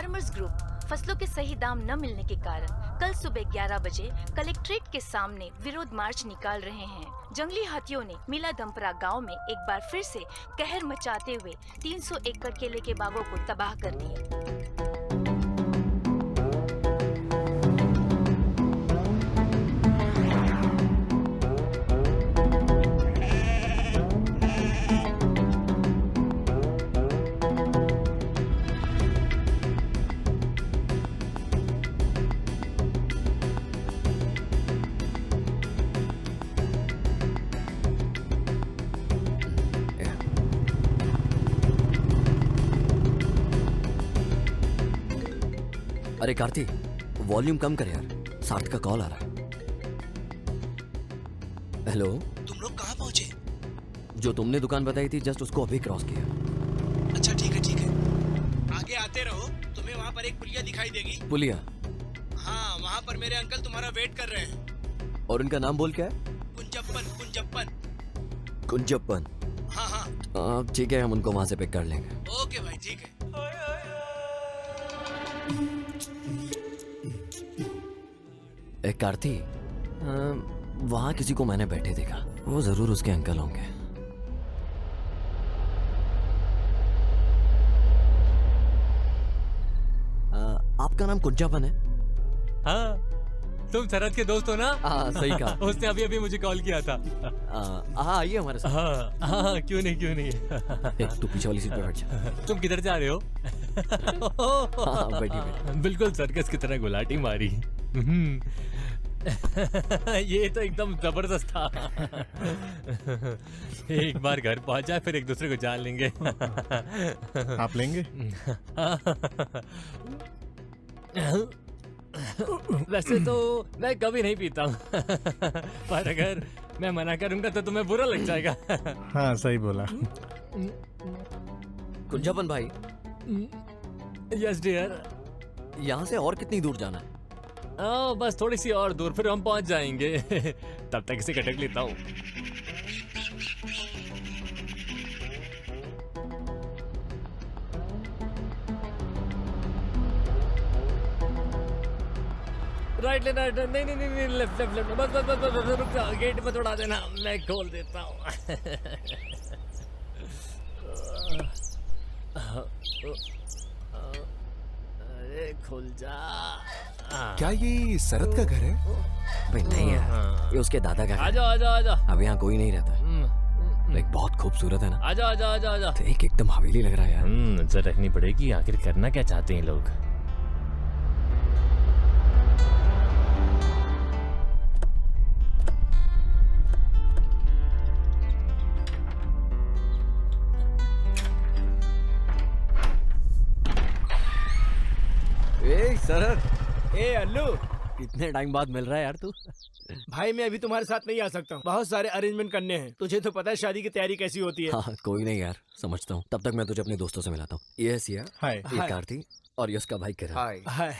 Farmers group फसलों के सही दाम न मिलने के कारण कल सुबह 11 बजे कलेक्ट्रेट के सामने विरोध मार्च निकाल रहे हैं। जंगली हाथियों ने मिला दमपरा गांव में एक बार फिर से कहर मचाते हुए 300 एकड़ केले के बागों को तबाह कर दिए। अरे कार्ती, वॉल्यूम कम कर यार, सार्थ का कॉल आ रहा है। हेलो, तुम लोग कहाँ पहुँचे? जो तुमने दुकान बताई थी जस्ट उसको अभी क्रॉस किया। अच्छा ठीक है, आगे आते रहो, तुम्हें वहाँ पर एक पुलिया दिखाई देगी। पुलिया? हाँ, वहाँ पर मेरे अंकल तुम्हारा वेट कर रहे हैं। और उनका नाम बोल क्या है? कुंजप्पन। हाँ। ठीक है, हम उनको वहाँ से पिक कर लेंगे। ओके भाई, ठीक है। एक कार्ती, वहाँ किसी को मैंने बैठे देखा, वो जरूर उसके अंकल होंगे। आपका नाम कुंजापन है? हाँ, तुम शरद के दोस्त हो ना? हाँ, सही कहा। उसने अभी मुझे कॉल किया था। हाँ, आइए हमारे साथ। हाँ, क्यों नहीं। तू पीछे वाली सीट पे बैठ जा। तुम किधर जा रहे हो? हाँ, बैठी। बिल्कुल सर्कस की तरह गुलाटी मारी। ये तो एकदम जबरदस्त था। एक बार घर पहुंच जाए फिर एक दूसरे को जान लेंगे। आप लेंगे? वैसे तो मैं कभी नहीं पीता हूँ, पर अगर मैं मना करूंगा तो तुम्हें बुरा लग जाएगा। हाँ, सही बोला। कुंजापन भाई। Yes dear. यहाँ से और कितनी दूर जाना है? बस थोड़ी सी और दूर, फिर हम पहुंच जाएंगे। तब तक इसे कटक लेता हूँ। राइट ले, राइट, नहीं, लेफ्ट, बस रुक जाओ, गेट पर तोड़ा देना, मैं खोल देता हूँ। अरे खुल जा। क्या ये शरद का घर है? भाई नहीं यार, ये उसके दादा का घर है। आजा। अब यहाँ कोई नहीं रहता। लाइक बहुत खूबसूरत है ना? आजा। देख, एकदम हवेली लग रहा है यार। नजर रखनी पड़ेगी, आखिर करना क्या चाहते हैं लोग। शरद। अल्लू, कितने टाइम बाद मिल रहा है यार तू? भाई मैं अभी तुम्हारे साथ नहीं आ सकता हूँ, बहुत सारे अरेंजमेंट करने हैं। तुझे तो पता है शादी की तैयारी कैसी होती है। हाँ, कोई नहीं यार, समझता हूँ। तब तक मैं तुझे अपने दोस्तों से मिलाता हूँ। ये है सिया, ये कार्ती और ये उसका भाई किरण। हाय।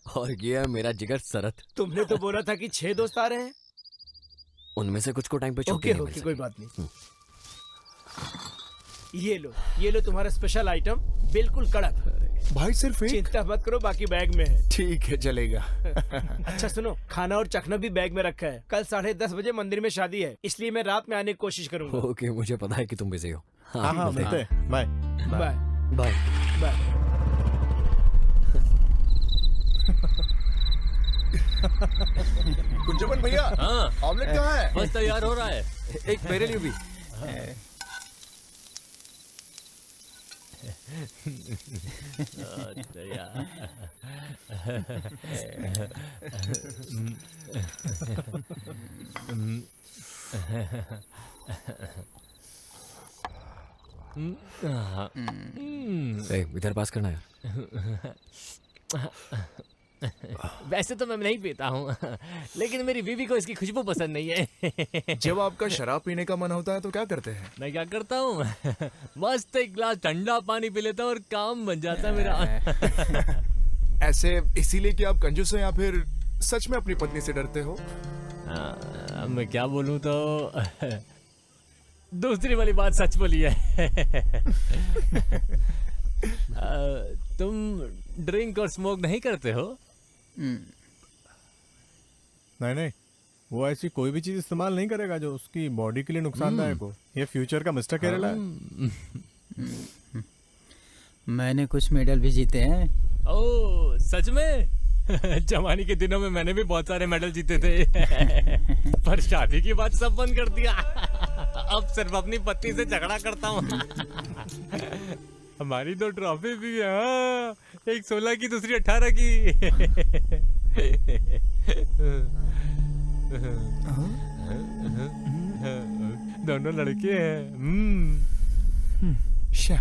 और ये है मेरा जिगर शरद। तुमने तो बोला था कि 6 दोस्त आ रहे हैं। उनमें से कुछ को टाइम पे छुट्टी नहीं मिल सकी। कोई बात नहीं। ये लो तुम्हारा स्पेशल आइटम, बिल्कुल कड़क। भाई सिर्फ एक? चिंता मत करो, बाकी बैग में है। ठीक है, चलेगा। अच्छा सुनो, खाना और चखना भी बैग में रखा है। कल 10:30 बजे मंदिर में शादी है, इसलिए मैं रात में आने की कोशिश करूंगा। ओके, मुझे पता है कि तुम बिजी हो। हाँ, मिलते हैं। बाय। बाय। कुंजपन भैया, ऑमलेट कहाँ है? बस तैयार हो रहा है। एक मेरे लिए भी। इधर पास करना यार। वैसे तो मैं नहीं पीता हूँ, लेकिन मेरी बीवी को इसकी खुशबू पसंद नहीं है। जब आपका शराब पीने का मन होता है तो क्या करते हैं? मैं क्या करता हूँ, मस्त एक गिलास ठंडा पानी पी लेता हूँ और काम बन जाता है मेरा। ऐसे इसीलिए कि आप कंजूस हो या फिर सच में अपनी पत्नी से डरते हो? मैं क्या बोलूँ तो दूसरी वाली बात सच बोली है। तुम ड्रिंक और स्मोक नहीं करते हो? नहीं नहीं, वो ऐसी कोई भी चीज इस्तेमाल नहीं करेगा जो उसकी बॉडी के लिए नुकसानदायक हो। ये फ्यूचर का मिस्टर केरला है। मैंने कुछ मेडल भी जीते हैं। ओह सच में? जवानी के दिनों में मैंने भी बहुत सारे मेडल जीते थे। पर शादी की बात सब बंद कर दिया। अब सिर्फ अपनी पत्नी से झगड़ा करता हूँ। हमारी 2 ट्रॉफी भी है, हाँ। एक 16 की, दूसरी 18 की। दोनों लड़के हैं। शा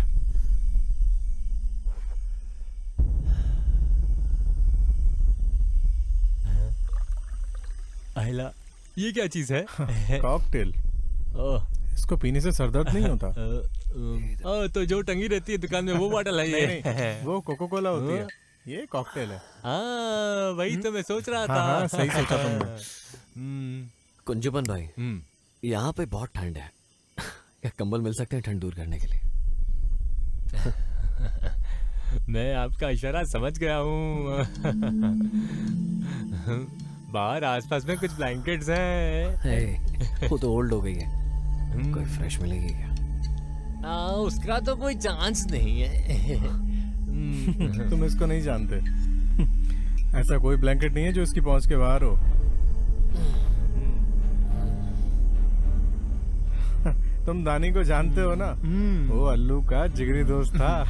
आहिला, ये क्या चीज है? कॉकटेल। ओह, इसको पीने से सर दर्द नहीं होता। तो जो टंगी रहती है दुकान में वो बॉटल है नहीं ये? नहीं, वो कोको कोला होती है, ये कॉकटेल है। हाँ, वही तो मैं सोच रहा था। हाँ, सही सोचा तुमने। कुंजबन भाई, यहाँ पे बहुत ठंड है। क्या कंबल मिल सकते हैं ठंड दूर करने के लिए? मैं आपका इशारा समझ गया हूँ। बाहर आसपास में कुछ ब्लैंकेट्स हैं। वो तो ओल्ड हो गई है, कोई फ्रेश मिलेगी क्या? उसका तो कोई चांस नहीं है। तुम इसको नहीं जानते। ऐसा कोई ब्लैंकेट नहीं है जो इसकी पहुंच के बाहर हो। तुम दानी को जानते हो ना? वो अल्लू का जिगरी दोस्त था।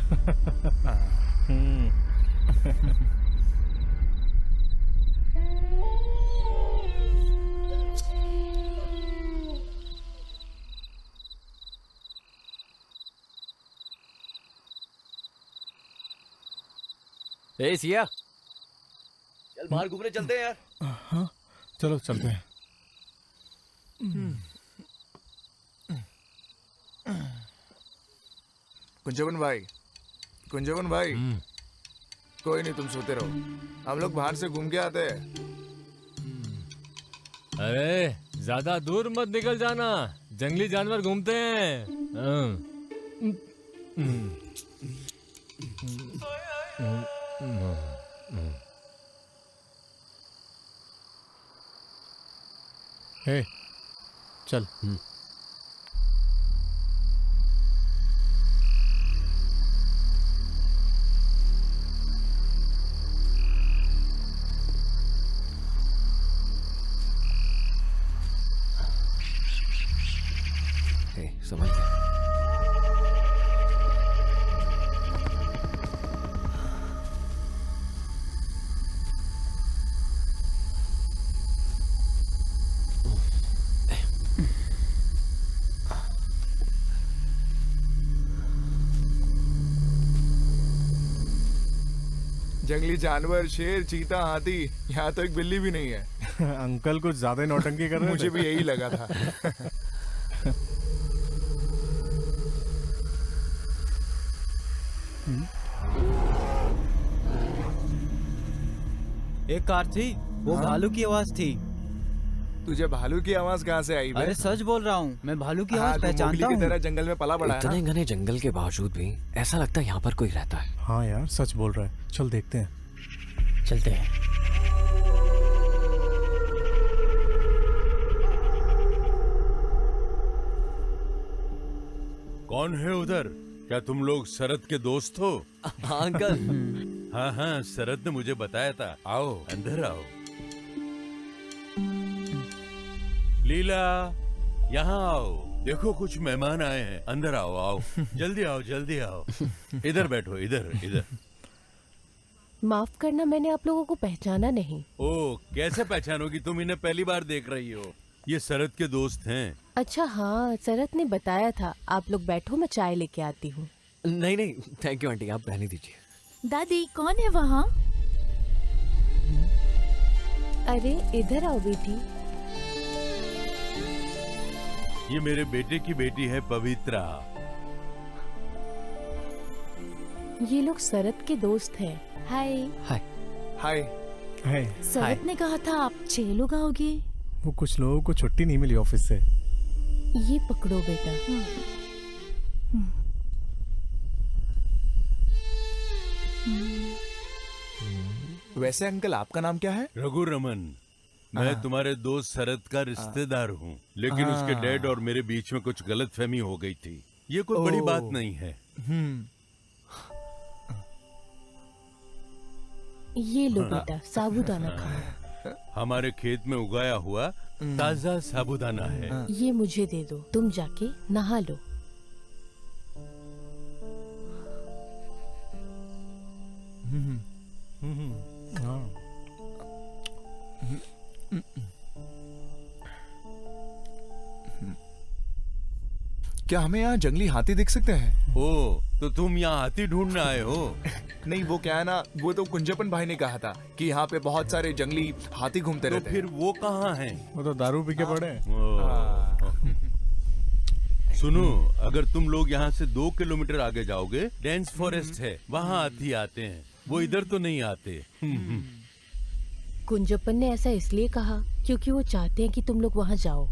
ए सिया, चल बाहर घूमने चलते हैं यार। हाँ, चलो चलते हैं। कुंजवन भाई, कोई नहीं, तुम सोते रहो, हम लोग बाहर से घूम के आते हैं। अरे ज्यादा दूर मत निकल जाना, जंगली जानवर घूमते हैं। हे, चल। समझ गया। जंगली जानवर, शेर, चीता, हाथी, यहाँ तो एक बिल्ली भी नहीं है। अंकल कुछ ज्यादा ही नौटंकी कर रहे थे। मुझे भी यही लगा था। एक कार थी, वो भालू की आवाज थी। तुझे भालू की आवाज कहाँ से आई? अरे सच बोल रहा हूँ, मैं भालू की हाँ, आवाज तू मोगली पहचानता की हूँ। तरह जंगल में पला बड़ा है इतने ना? घने जंगल के बावजूद भी ऐसा लगता है यहाँ पर कोई रहता है। हाँ यार, सच बोल रहा है। चल देखते हैं। चलते हैं। कौन है उधर? क्या तुम लोग शरद के दोस्त हो? हाँ अंकल। हाँ हाँ, शरद ने मुझे बताया था। आओ अंदर आओ। लीला, यहाँ आओ। देखो कुछ मेहमान आए हैं। अंदर आओ आओ। जल्दी आओ जल्दी आओ। इधर बैठो, इधर इधर। माफ करना, मैंने आप लोगों को पहचाना नहीं। ओ, कैसे पहचानोगी? तुम इन्हें पहली बार देख रही हो। ये शरद के दोस्त हैं। अच्छा हाँ, शरद ने बताया था। आप लोग बैठो, मैं चाय लेके आती हूँ। नहीं नहीं, थैंक यू आंटी, आप रहने दीजिए। दादी कौन है वहाँ? अरे इधर आओ बेटी। ये मेरे बेटे की बेटी है पवित्रा। ये लोग शरद के दोस्त हैं। हाय। हाय। हाय। है। शरद ने कहा था आप 6 लोग आओगे। वो कुछ लोगों को छुट्टी नहीं मिली ऑफिस से। ये पकड़ो बेटा। वैसे अंकल आपका नाम क्या है? रघु रमन, मैं तुम्हारे दोस्त शरद का रिश्तेदार हूँ, लेकिन उसके डैड और मेरे बीच में कुछ गलतफहमी हो गई थी। ये कोई बड़ी बात नहीं है। ये लो बेटा, साबूदाना खाओ। हमारे खेत में उगाया हुआ ताजा साबूदाना है। ये मुझे दे दो, तुम जाके नहा लो। क्या हमें यहाँ जंगली हाथी दिख सकते हैं? ओ, तो तुम यहाँ हाथी ढूंढने आए हो? नहीं, वो क्या है ना, वो तो कुंजपन भाई ने कहा था कि यहाँ पे बहुत सारे जंगली हाथी घूमते तो रहते फिर वो कहाँ हैं? वो तो दारू पी के पड़े हैं। सुनो, अगर तुम लोग यहाँ से 2 किलोमीटर आगे जाओगे, डेंस फॉरेस्ट है, वहाँ हाथी आते हैं। वो इधर तो नहीं आते। कुंजपन ने ऐसा इसलिए कहा क्योंकि वो चाहते हैं कि तुम लोग वहाँ जाओ।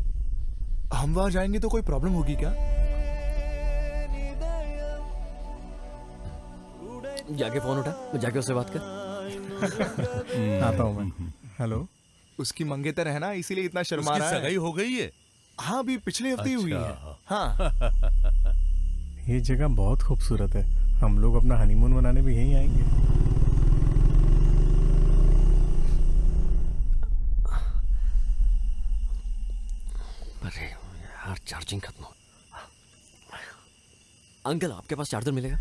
हम वहाँ जाएंगे तो कोई प्रॉब्लम होगी क्या? जाके फोन उठा, जाके उससे बात कर। आता हूँ मैं। हेलो। उसकी मंगेतर है ना, इसीलिए इतना शर्मा उसकी रहा है। सगाई हो गई है? हाँ, अभी पिछले हफ्ते ही हुई है। अच्छा। हाँ। ये जगह बहुत खूबसूरत है, हम लोग अपना हनीमून मनाने भी यहीं आएंगे। अरे यार, चार्जिंग खत्म हो। अंकल, आपके पास चार्जर मिलेगा?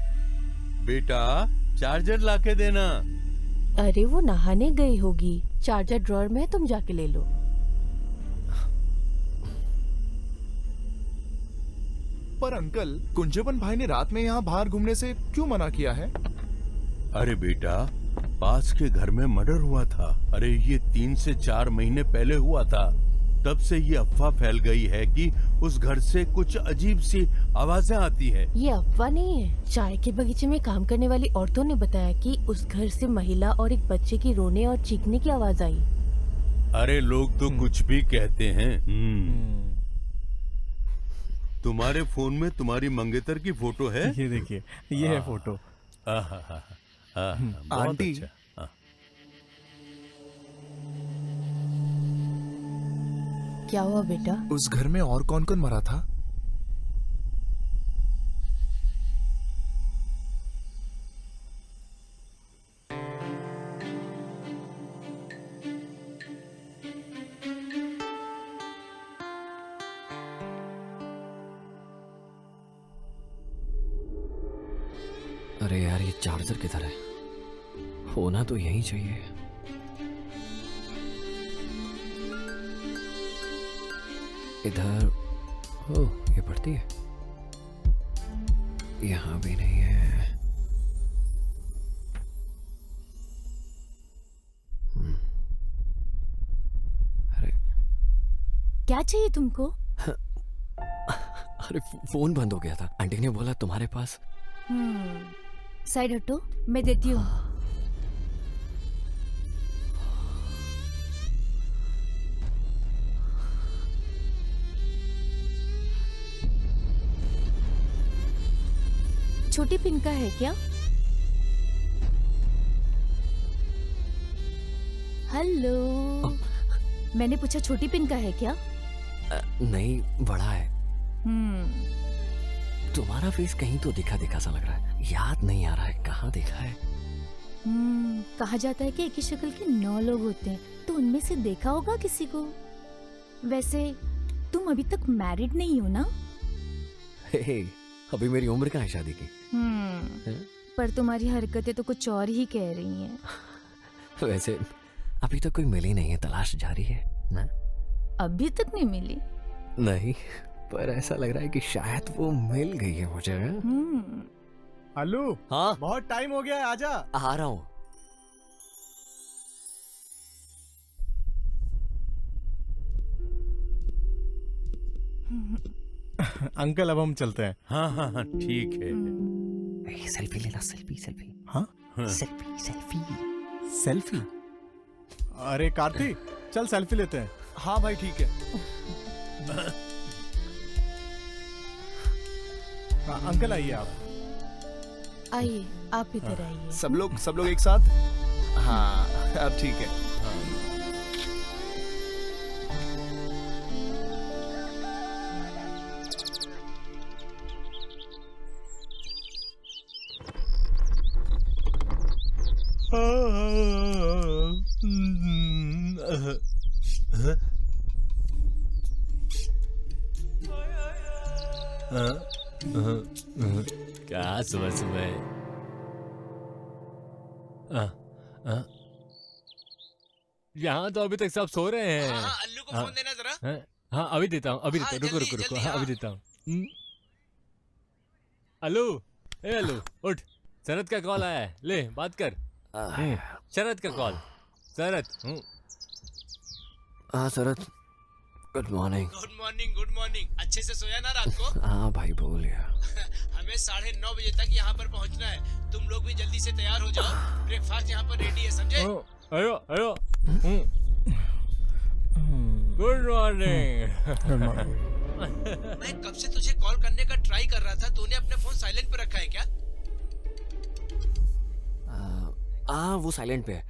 बेटा, चार्जर लाके देना। अरे वो नहाने गई होगी, चार्जर ड्रॉअर में है, तुम जाके ले लो। पर अंकल, कुंजपन भाई ने रात में यहाँ बाहर घूमने से क्यों मना किया है? अरे बेटा, पास के घर में मर्डर हुआ था। अरे ये 3 से 4 महीने पहले हुआ था। तब से ये अफवाह फैल गई है कि उस घर से कुछ अजीब सी आवाजें आती है। ये अफवाह नहीं है, चाय के बगीचे में काम करने वाली औरतों ने बताया कि उस घर से महिला और एक बच्चे की रोने और चीखने की आवाज आई। अरे लोग तो कुछ भी कहते हैं। तुम्हारे फोन में तुम्हारी मंगेतर की फोटो है? ये देखिए, ये है फोटो। बहुत आंटी। अच्छा। हाँ। क्या हुआ बेटा? उस घर में और कौन कौन मरा था? अरे यार, ये चार्जर किधर है? होना तो यहीं चाहिए। इधर। ओह, ये पड़ती है। यहाँ भी नहीं है। अरे क्या चाहिए तुमको? अरे, फोन बंद हो गया था। आंटी ने बोला तुम्हारे पास। साइड हटो, मैं देती हूँ। छोटी पिन का है क्या? हेलो, मैंने पूछा छोटी पिन का है क्या? नहीं, बड़ा है। तुम्हारा फेस कहीं तो दिखा दिखा सा लग रहा है। याद नहीं आ रहा है, कहाँ देखा है? कहा जाता है कि एक ही शक्ल के 9 लोग होते हैं, तो उनमें से देखा होगा किसी को। वैसे तुम अभी तक मैरिड नहीं हो ना? हे, अभी मेरी उम्र कहाँ है शादी की? पर तुम्हारी हरकतें तो कुछ और ही कह रही हैं। वैसे अभी तक कोई मिली नहीं है, तलाश जारी है ना? अभी तक नहीं मिली? नहीं, पर ऐसा लग रहा है कि शायद वो मिल गई है मुझे। आलू, हाँ, बहुत टाइम हो गया है, आजा। आ रहा हूँ। अंकल, अब हम चलते हैं। हाँ हाँ हाँ, ठीक है। सेल्फी लेना, सेल्फी सेल्फी। हाँ, सेल्फी सेल्फी सेल्फी। अरे कार्ती, चल सेल्फी लेते हैं। हाँ भाई, ठीक है। अंकल आइए आप। आइए, आप इधर आइए। सब लोग एक साथ। हाँ, अब ठीक है। क्या सुबह सुबह। यहाँ तो अभी तक सब सो रहे हैं। अल्लू को फोन देना जरा। हाँ अभी देता हूँ, अभी देता हूँ, रुको। हाँ अभी देता हूँ। अल्लू, ए अल्लू उठ, शरद का कॉल आया है, ले बात कर। शरद का कॉल। शरद। हाँ शरद, गुड मॉर्निंग। Good morning. अच्छे से सोया ना रात को? हाँ भाई बोल गया। हमें 9:30 बजे तक यहाँ पर पहुँचना है। तुम लोग भी जल्दी से तैयार हो जाओ। ब्रेकफास्ट यहाँ पर रेडी है, समझे? आयो। Good morning. मैं कब से तुझे कॉल करने का ट्राई कर रहा था, तूने अपने फोन साइलेंट पे रखा है क्या? वो साइलेंट पे है।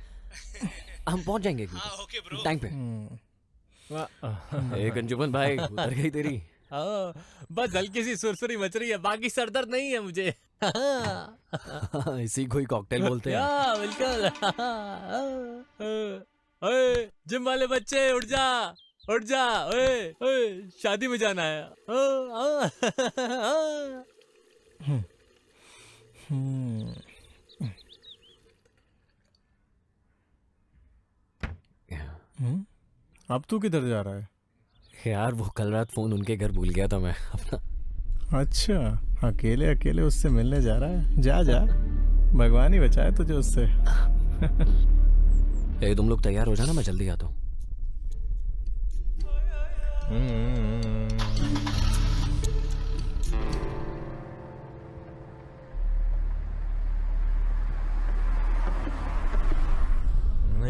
हम पहुंच जाएंगे ओके ब्रो। टाइम पे। एक अंजुमन भाई उतर गई तेरी। बस हल्की सी सुरसुरी मच रही है, बाकी सरदर्द नहीं है मुझे। इसी को ही कॉकटेल बोलते हैं। बिल्कुल। ओए जिम वाले बच्चे उठ जा। ओए शादी में जाना है। अब तू किधर जा रहा है? यार वो कल रात फोन उनके घर भूल गया था मैं अपना। अच्छा, अकेले उससे मिलने जा रहा है? जा, भगवान ही बचाए तुझे उससे। तुम लोग तैयार हो जाना, मैं जल्दी आता हूँ।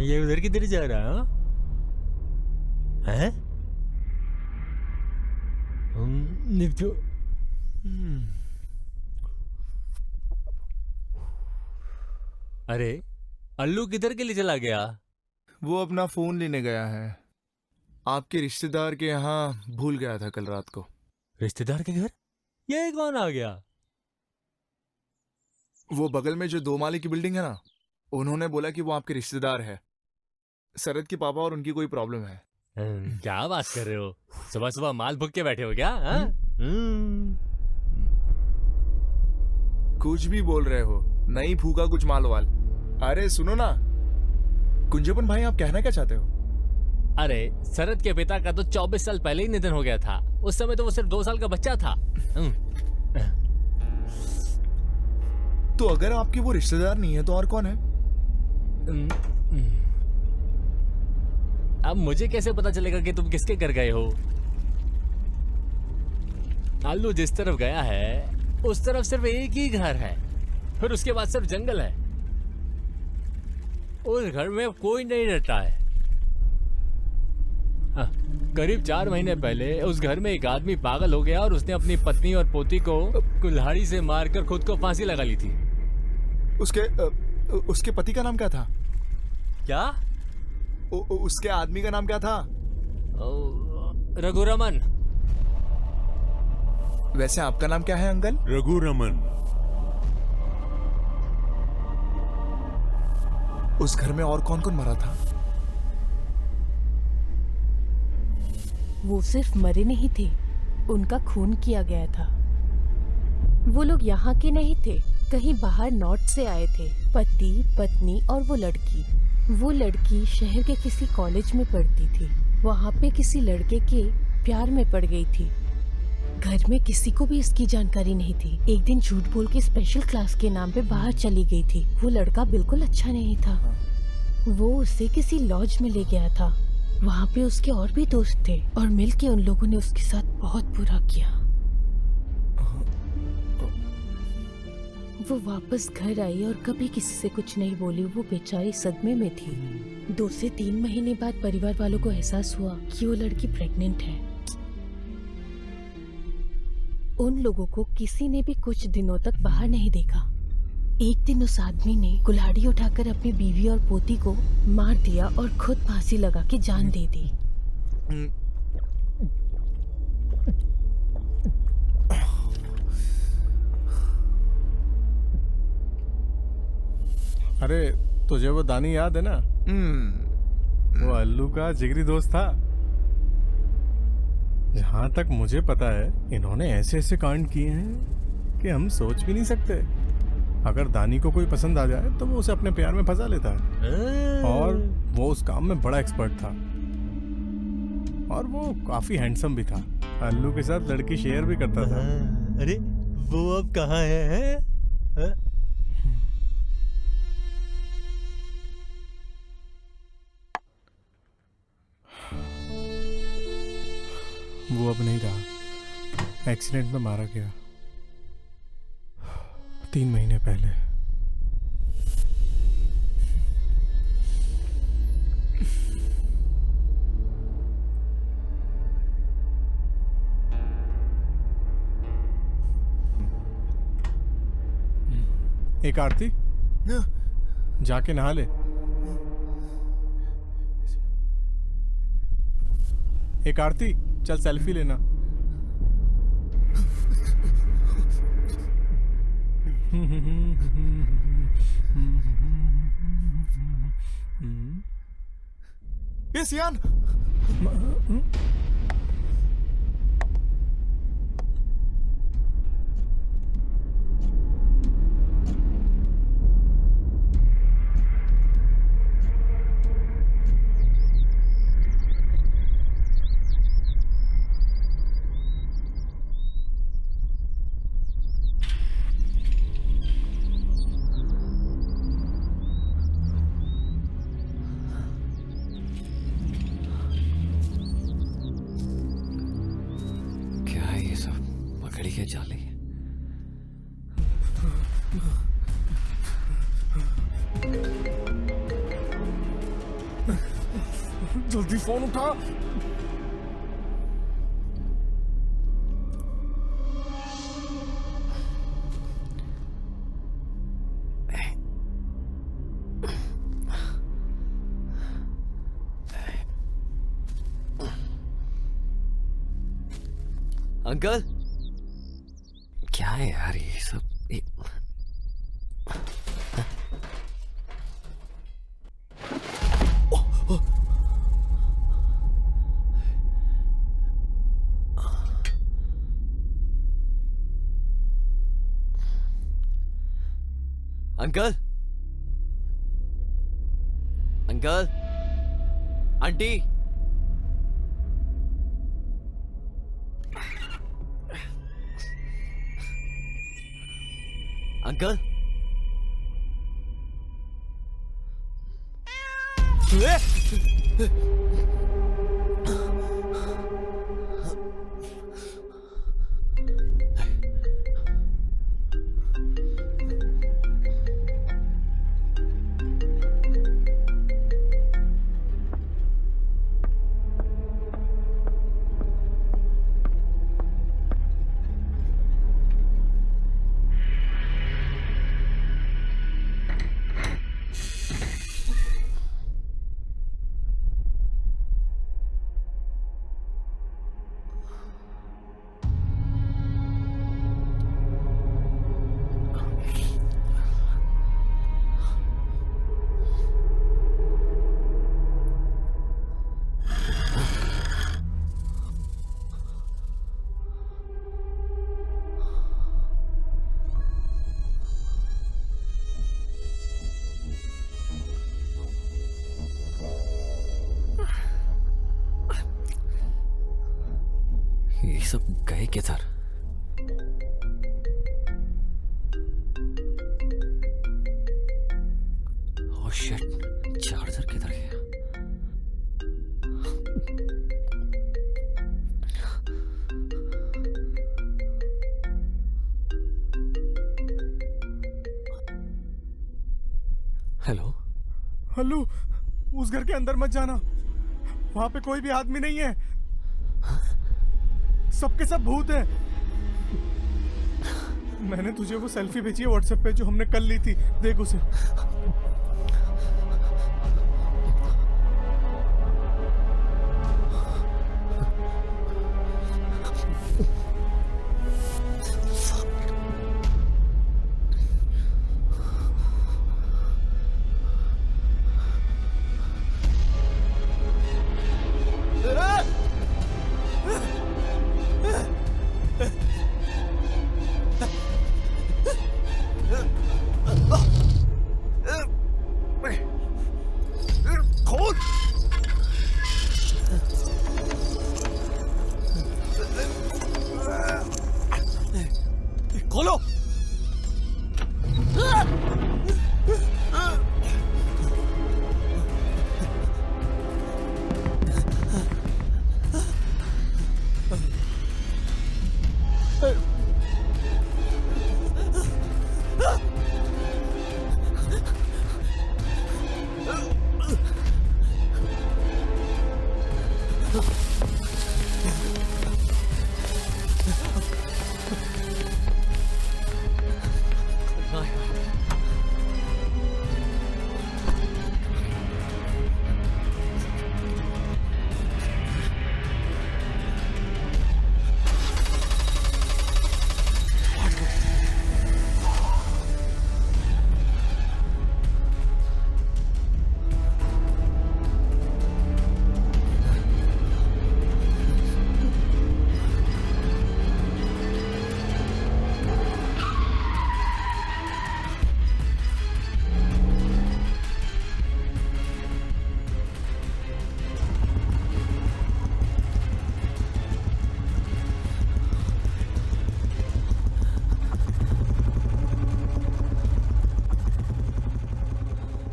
ये उधर किधर जा रहा है? निपटो। अरे अल्लू किधर के लिए चला गया? वो अपना फोन लेने गया है। आपके रिश्तेदार के यहाँ भूल गया था कल रात को। रिश्तेदार के घर? ये कौन आ गया? वो बगल में जो 2 माले की बिल्डिंग है ना, उन्होंने बोला कि वो आपके रिश्तेदार है। शरद के पापा और उनकी कोई प्रॉब्लम है। क्या बात कर रहे हो? सुबह सुबह माल भुग के बैठे हो क्या? कुछ भी बोल रहे हो, नहीं फूका कुछ माल वाल। अरे सुनो ना कुंजपन भाई, आप कहना क्या चाहते हो? अरे शरद के पिता का तो 24 साल पहले ही निधन हो गया था। उस समय तो वो सिर्फ 2 साल का बच्चा था। तो अगर आपके वो रिश्तेदार नहीं है तो और कौन है? अब मुझे कैसे पता चलेगा कि तुम किसके घर गए हो? आलू जिस तरफ गया है उस तरफ सिर्फ एक ही घर है, फिर उसके बाद सिर्फ जंगल है। उस घर में कोई नहीं रहता है। करीब 4 महीने पहले उस घर में एक आदमी पागल हो गया और उसने अपनी पत्नी और पोती को कुल्हाड़ी से मारकर खुद को फांसी लगा ली थी। उसके पति का नाम क्या था? क्या? उसके आदमी का नाम क्या था? रघुरमन। वैसे आपका नाम क्या है अंकल? रघुरमन। उस घर में और कौन कौन मरा था? वो सिर्फ मरे नहीं थे, उनका खून किया गया था। वो लोग यहाँ के नहीं थे, कहीं बाहर नॉर्थ से आए थे। पति, पत्नी और वो लड़की शहर के किसी कॉलेज में पढ़ती थी। वहाँ पे किसी लड़के के प्यार में पड़ गई थी। घर में किसी को भी इसकी जानकारी नहीं थी। एक दिन झूठ बोल के स्पेशल क्लास के नाम पे बाहर चली गई थी। वो लड़का बिल्कुल अच्छा नहीं था। वो उसे किसी लॉज में ले गया था। वहाँ पे उसके और भी दोस्त थे और मिलके उन लोगों ने उसके साथ बहुत बुरा किया। वो वापस घर आई और कभी किसी से कुछ नहीं बोली। वो बेचारी सदमे में थी। 2 से 3 महीने बाद परिवार वालों को एहसास हुआ कि वो लड़की प्रेग्नेंट है। उन लोगों को किसी ने भी कुछ दिनों तक बाहर नहीं देखा। एक दिन उस आदमी ने कुल्हाड़ी उठाकर अपनी बीवी और पोती को मार दिया और खुद फांसी लगा के जान दे दी। अरे तुझे वो दानी याद है ना? वो अल्लू का जिगरी दोस्त था। जहां तक मुझे पता है इन्होंने ऐसे ऐसे कांड किए हैं कि हम सोच भी नहीं सकते। अगर दानी को कोई पसंद आ जाए तो वो उसे अपने प्यार में फंसा लेता है, और वो उस काम में बड़ा एक्सपर्ट था, और वो काफी हैंडसम भी था। अल्लू के साथ लड़की शेयर भी करता था। अरे वो अब कहाँ है? वो अब नहीं रहा, एक्सीडेंट में मारा गया 3 महीने पहले। एक आरती, जाके नहा ले। एक आरती, चल सेल्फी लेना। ये सियान, के जाले। जल्दी फोन उठा। अंकल, क्या है यार ये सब? अंकल, अंकल, आंटी, अंकल, ये सब गए किधर? ओह शिट, चार्जर किधर गया? हेलो हल्लू, उस घर के अंदर मत जाना, वहां पे कोई भी आदमी नहीं है। सबके सब भूत हैं। मैंने तुझे वो सेल्फी भेजी है व्हाट्सएप पे जो हमने कल ली थी, देख उसे। खोलो।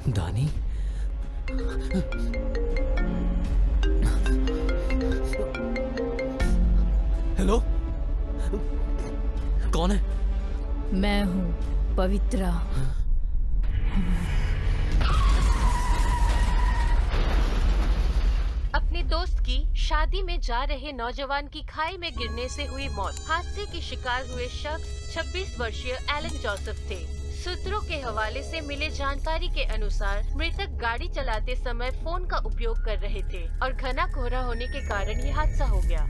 दानी, हेलो, कौन है? मैं हूँ पवित्रा। अपने दोस्त की शादी में जा रहे नौजवान की खाई में गिरने से हुई मौत। हादसे की शिकार हुए शख्स 26 वर्षीय एलन जोसेफ थे। सूत्रों के हवाले से मिले जानकारी के अनुसार मृतक गाड़ी चलाते समय फोन का उपयोग कर रहे थे और घना कोहरा होने के कारण ये हादसा हो गया।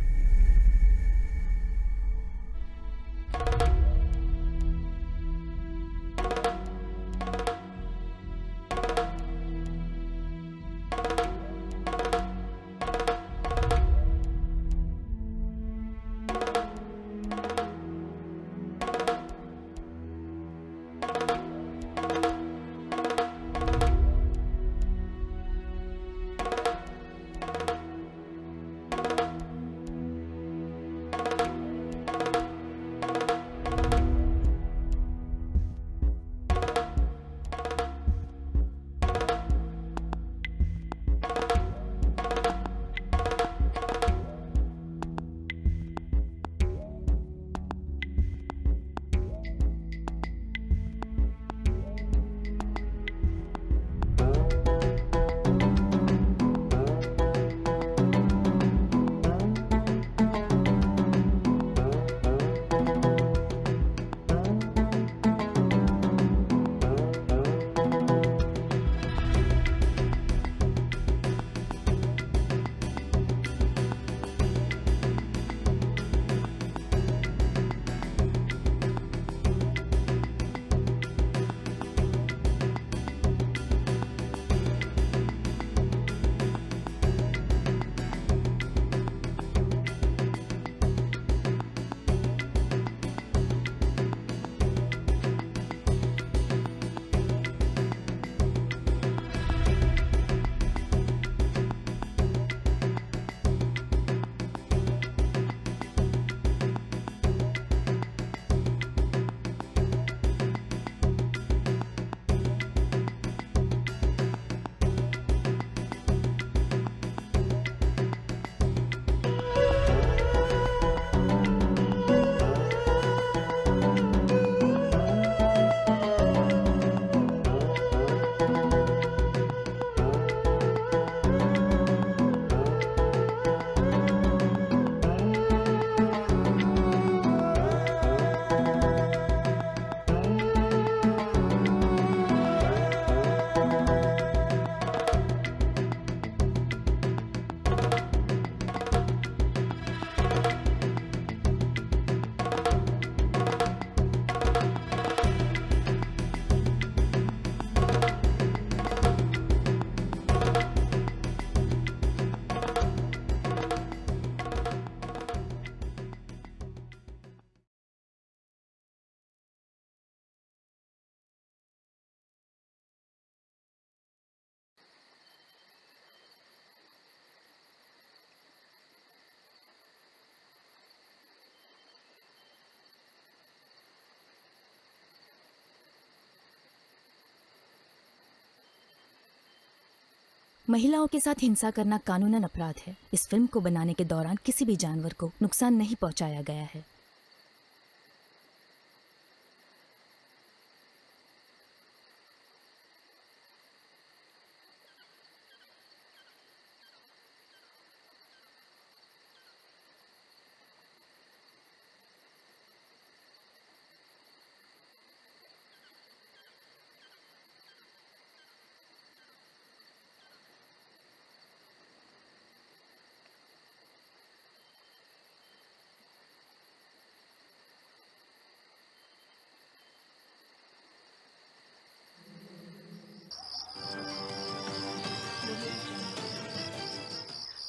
महिलाओं के साथ हिंसा करना कानूनन अपराध है। इस फिल्म को बनाने के दौरान किसी भी जानवर को नुकसान नहीं पहुंचाया गया है।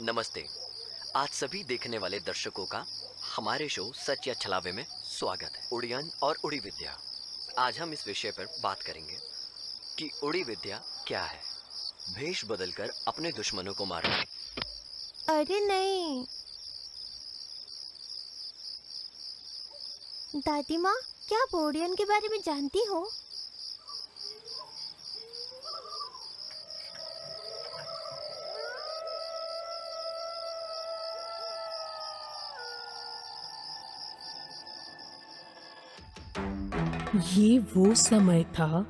नमस्ते। आज सभी देखने वाले दर्शकों का हमारे शो सच या छलावे में स्वागत है। उड़ियन और उड़ी विद्या। आज हम इस विषय पर बात करेंगे कि उड़ी विद्या क्या है। भेष बदलकर अपने दुश्मनों को मारना। अरे नहीं दादी माँ, क्या आप ओडियन के बारे में जानती हो? ये वो समय था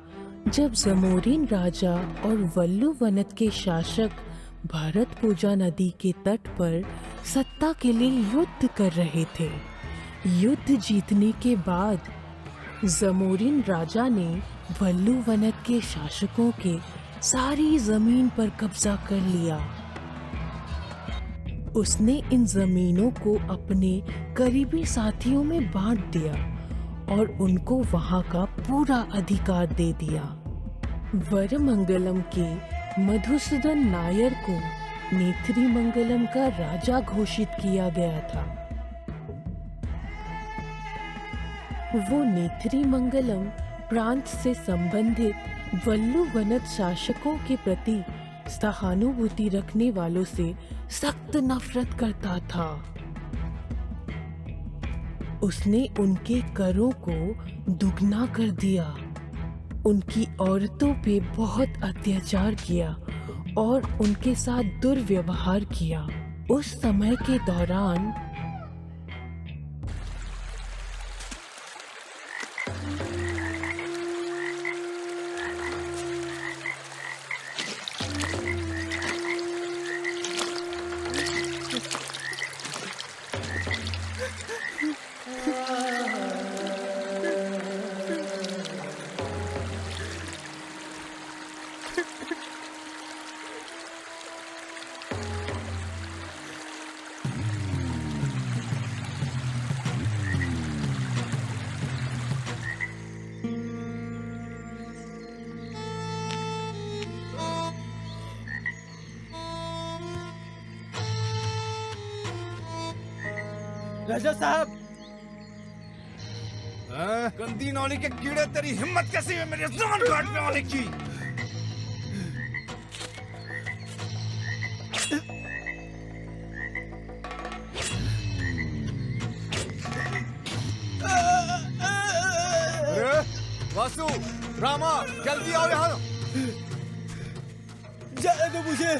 जब जमोरिन राजा और वल्लु वनत के शासक भारत पूजा नदी के तट पर सत्ता के लिए युद्ध कर रहे थे। युद्ध जीतने के बाद जमोरिन राजा ने वल्लु वनत के शासकों के सारी जमीन पर कब्जा कर लिया। उसने इन जमीनों को अपने करीबी साथियों में बांट दिया और उनको वहां का पूरा अधिकार दे दिया। वरमंगलम के मधुसूदन नायर को नेत्रीमंगलम का राजा घोषित किया गया था। वो नेत्रीमंगलम प्रांत से संबंधित वल्लु वनत शासकों के प्रति सहानुभूति रखने वालों से सख्त नफरत करता था। उसने उनके करों को दुगना कर दिया, उनकी औरतों पे बहुत अत्याचार किया और उनके साथ दुर्व्यवहार किया। उस समय के दौरान राजा साहब, गंदी नौली के कीड़े, तेरी हिम्मत कैसी है मेरे जान काटने वाले की? वासु, रामा, जल्दी आओ यहाँ। जाने दो मुझे।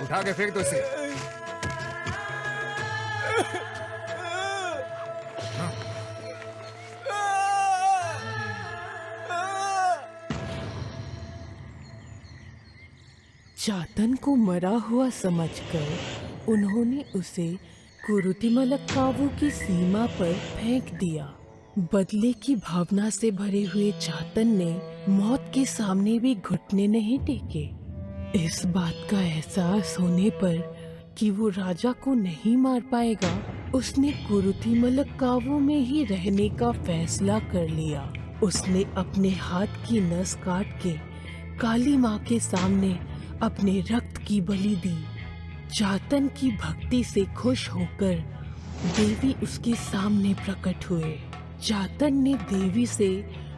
उठा के फेंक दो इसे। चातन को मरा हुआ समझकर उन्होंने उसे कुरुतिमलक्कावु की सीमा पर फेंक दिया। बदले की भावना से भरे हुए चातन ने मौत के सामने भी घुटने नहीं टेके। इस बात का एहसास होने पर कि वो राजा को नहीं मार पाएगा, उसने कुरुतिमलक्कावु में ही रहने का फैसला कर लिया। उसने अपने हाथ की नस काट के काली माँ के सामने अपने रक्त की बलि दी। चातन की भक्ति से खुश होकर देवी उसके सामने प्रकट हुए। चातन ने देवी से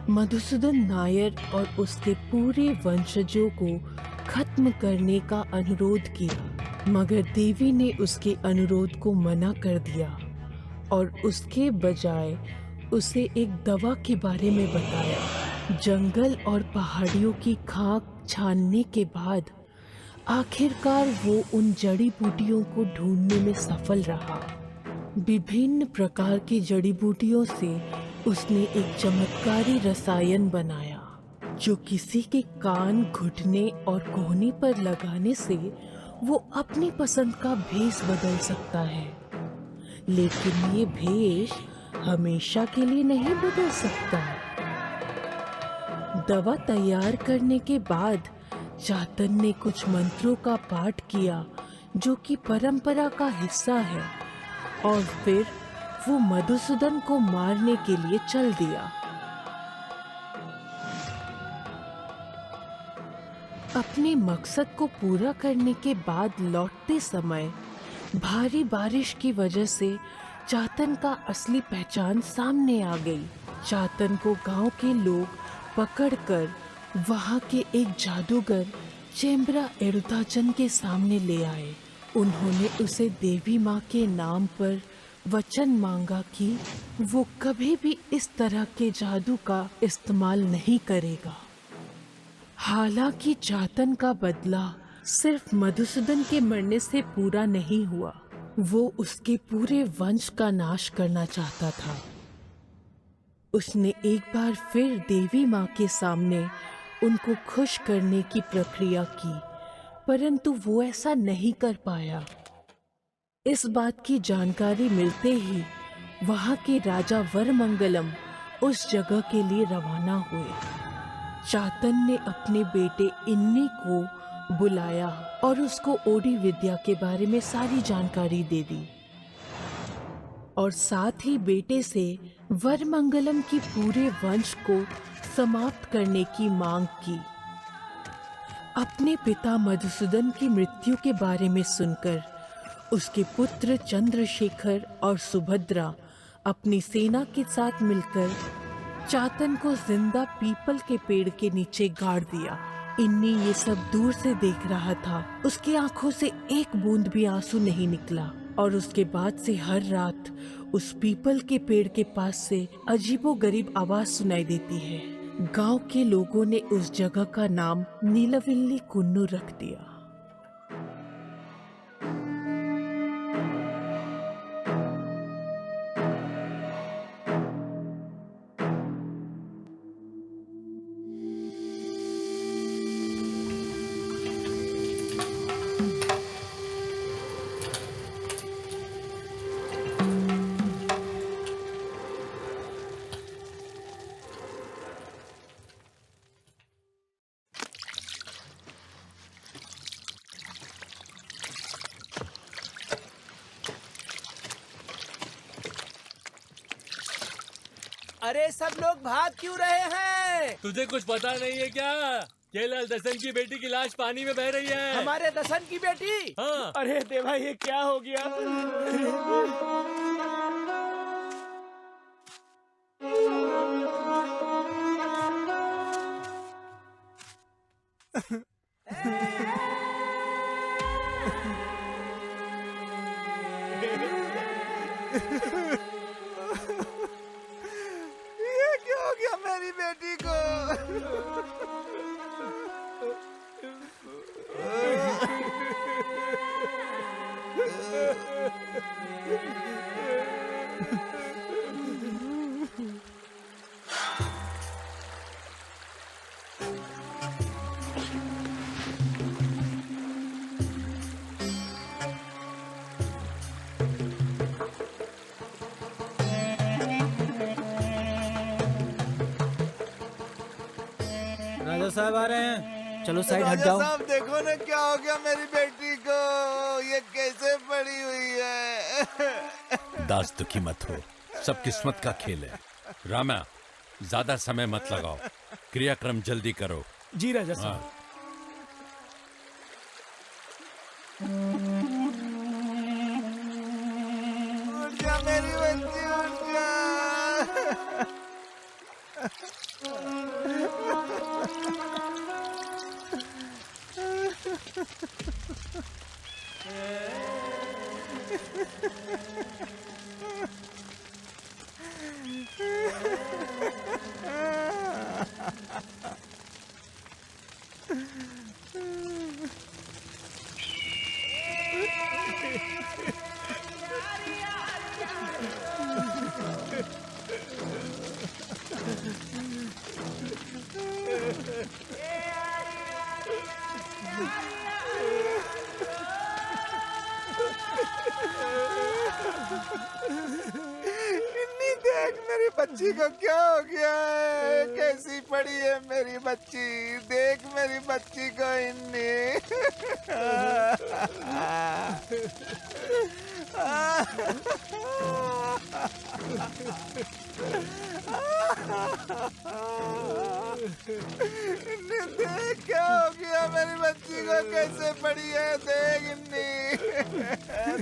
मधुसूदन नायर और उसके पूरे वंशजों को खत्म करने का अनुरोध किया, मगर देवी ने उसके अनुरोध को मना कर दिया और उसके बजाय उसे एक दवा के बारे में बताया। जंगल और पहाड़ियों की खाक छानने के बाद आखिरकार वो उन जड़ी बूटियों को ढूंढने में सफल रहा। विभिन्न प्रकार की जड़ी बूटियों से उसने एक चमत्कारी रसायन बनाया जो किसी के कान, घुटने और कोहनी पर लगाने से वो अपनी पसंद का भेष बदल सकता है। लेकिन ये भेष हमेशा के लिए नहीं बदल सकता। दवा तैयार करने के बाद चातन ने कुछ मंत्रों का पाठ किया जो कि परंपरा का हिस्सा है, और फिर वो मधुसूदन को मारने के लिए चल दिया। अपने मकसद को पूरा करने के बाद लौटते समय भारी बारिश की वजह से चातन का असली पहचान सामने आ गई। चातन को गांव के लोग पकड़कर वहां के एक जादूगर चेम्बरा एरुताचन के सामने ले आए। उन्होंने उसे देवी माँ के नाम पर वचन मांगा कि वो कभी भी इस तरह के जादू का इस्तेमाल नहीं करेगा। हालांकि चातन का बदला सिर्फ मधुसूदन के मरने से पूरा नहीं हुआ, वो उसके पूरे वंश का नाश करना चाहता था। उसने एक बार फिर देवी माँ के सामने उनको खुश करने की प्रक्रिया की, परंतु वो ऐसा नहीं कर पाया। इस बात की जानकारी मिलते ही वहाँ के राजा वरमंगलम उस जगह के लिए रवाना हुए। चातन ने अपने बेटे इन्नी को बुलाया और उसको ओडी विद्या के बारे में सारी जानकारी दे दी, और साथ ही बेटे से वरमंगलम की पूरे वंश को समाप्त करने की मांग की। अपने पिता मधुसूदन की मृत्यु के बारे में सुनकर उसके पुत्र चंद्रशेखर और सुभद्रा अपनी सेना के साथ मिलकर चातन को जिंदा पीपल के पेड़ के नीचे गाड़ दिया। इन्नी ये सब दूर से देख रहा था। उसकी आंखों से एक बूंद भी आंसू नहीं निकला, और उसके बाद से हर रात उस पीपल के पेड़ के पास से अजीबोगरीब आवाज सुनाई देती है। गांव के लोगों ने उस जगह का नाम नीलविल्ली कुन्नू रख दिया। अरे सब लोग भाग क्यों रहे हैं? तुझे कुछ पता नहीं है क्या? केलाल दसन की बेटी की लाश पानी में बह रही है। हमारे दसन की बेटी? हाँ। अरे देवा, ये क्या हो गया? ये क्या हो गया मेरी बेटी को? राजा साहब आ रहे हैं, चलो साइड हट राजा जाओ। साहब देखो ना क्या हो गया मेरी बेटी को, ये कैसे पड़ी हुई है। दास दुखी मत हो, सब किस्मत का खेल है। रामा, ज्यादा समय मत लगाओ, क्रियाक्रम जल्दी करो। जी राजा साहब। उठ जा मेरी बच्ची, उठ जा। बच्ची को क्या हो गया है? कैसी पड़ी है मेरी बच्ची? देख मेरी बच्ची को इन्नी। देख क्या हो गया मेरी बच्ची को, कैसे पड़ी है? देख इन्नी।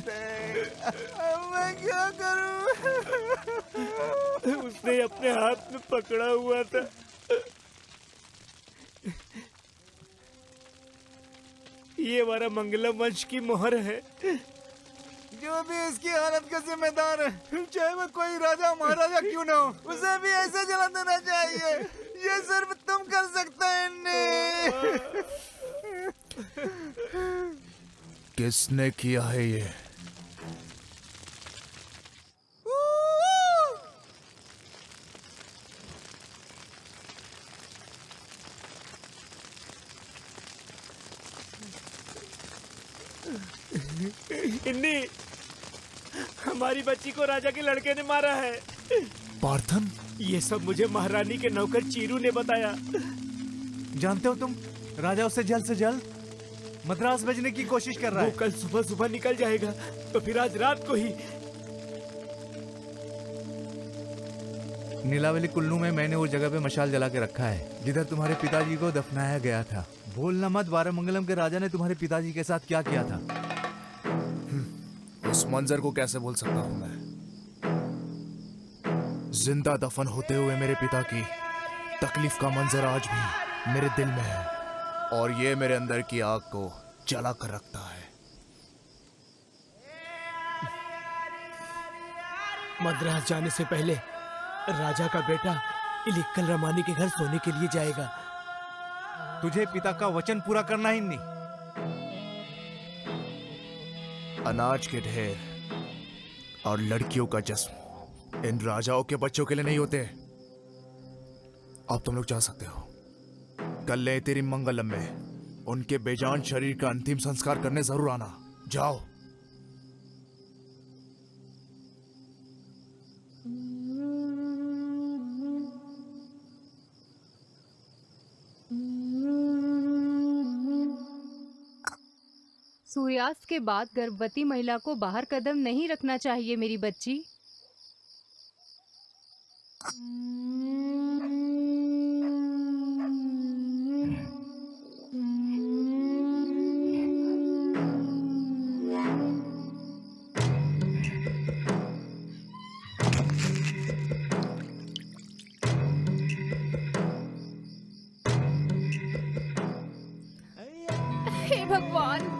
देख अब मैं क्या करूं? उसने अपने हाथ में पकड़ा हुआ था। ये हमारा मंगलम वंश की मोहर है। जो भी इसकी हालत का जिम्मेदार है, चाहे वो कोई राजा महाराजा क्यों ना हो, उसे भी ऐसे जला देना चाहिए। ये सिर्फ तुम कर सकते हो। किसने किया है ये? इन्नी, हमारी बच्ची को राजा के लड़के ने मारा है। पार्थन? ये सब मुझे महारानी के नौकर चीरू ने बताया। जानते हो तुम, राजा उससे जल्द मद्रास भेजने की कोशिश कर रहा है। वो कल सुबह सुबह निकल जाएगा, तो फिर आज रात को ही। नीलावली कुल्लू में मैंने उस जगह पे मशाल जला के रखा है जिधर तुम्हारे पिताजी को दफनाया गया था। भूलना मत वारामंगलम के राजा ने तुम्हारे पिताजी के साथ क्या किया था। उस मंजर को कैसे भूल सकता हूं मैं? जिंदा दफन होते हुए मेरे पिता की तकलीफ का मंजर आज भी मेरे दिल में है, और ये मेरे अंदर की आग को जला कर रखता है। मद्रास जाने से पहले राजा का बेटा इलिक्कल रमानी के घर सोने के लिए जाएगा। तुझे पिता का वचन पूरा करना ही नहीं। अनाज के ढेर और लड़कियों का जश्न इन राजाओं के बच्चों के लिए नहीं होते। अब तुम लोग जा सकते हो। कल ले तेरी मंगलम में उनके बेजान शरीर का अंतिम संस्कार करने जरूर आना। जाओ। सूर्यास्त के बाद गर्भवती महिला को बाहर कदम नहीं रखना चाहिए मेरी बच्ची। हे भगवान,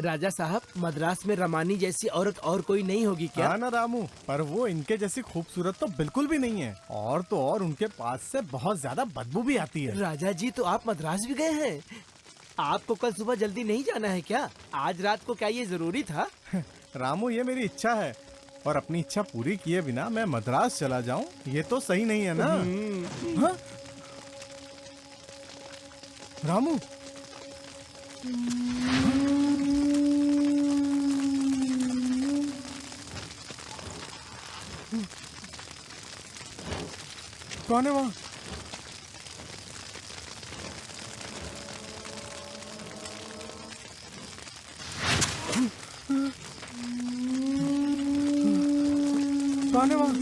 राजा साहब, मद्रास में रमानी जैसी औरत और कोई नहीं होगी क्या? हाँ ना रामू, पर वो इनके जैसी खूबसूरत तो बिल्कुल भी नहीं है। और तो और उनके पास से बहुत ज्यादा बदबू भी आती है। राजा जी, तो आप मद्रास भी गए हैं? आपको कल सुबह जल्दी नहीं जाना है क्या? आज रात को क्या ये जरूरी था? रामू, ये मेरी इच्छा है, और अपनी इच्छा पूरी किए बिना मैं मद्रास चला जाऊं, ये तो सही नहीं है ना। हाँ? रामू, कौन है वहाँ? कौन है वहाँ?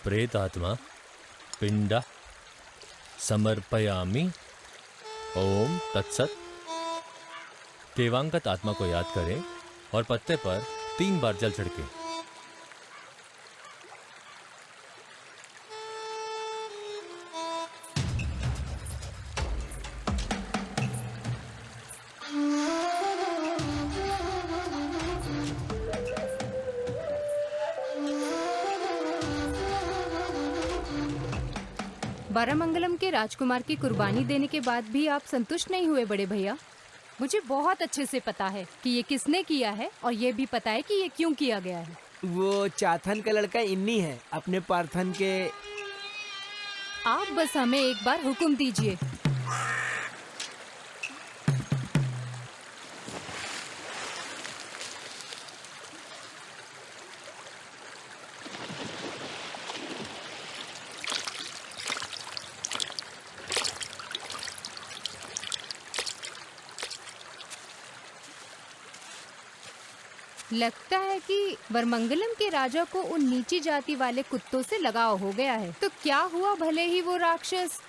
प्रेत आत्मा पिंडा समर्पयामि। ओम तत्सत। देवांगत आत्मा को याद करें और पत्ते पर 3 बार जल छिड़कें। बारामंगलम के राजकुमार की कुर्बानी देने के बाद भी आप संतुष्ट नहीं हुए बड़े भैया? मुझे बहुत अच्छे से पता है कि ये किसने किया है और ये भी पता है कि ये क्यों किया गया है। वो चाथन का लड़का इन्नी है, अपने पार्थन के। आप बस हमें एक बार हुक्म दीजिए। लगता है कि वरमंगलम के राजा को उन नीची जाति वाले कुत्तों से लगाव हो गया है। तो क्या हुआ, भले ही वो राक्षस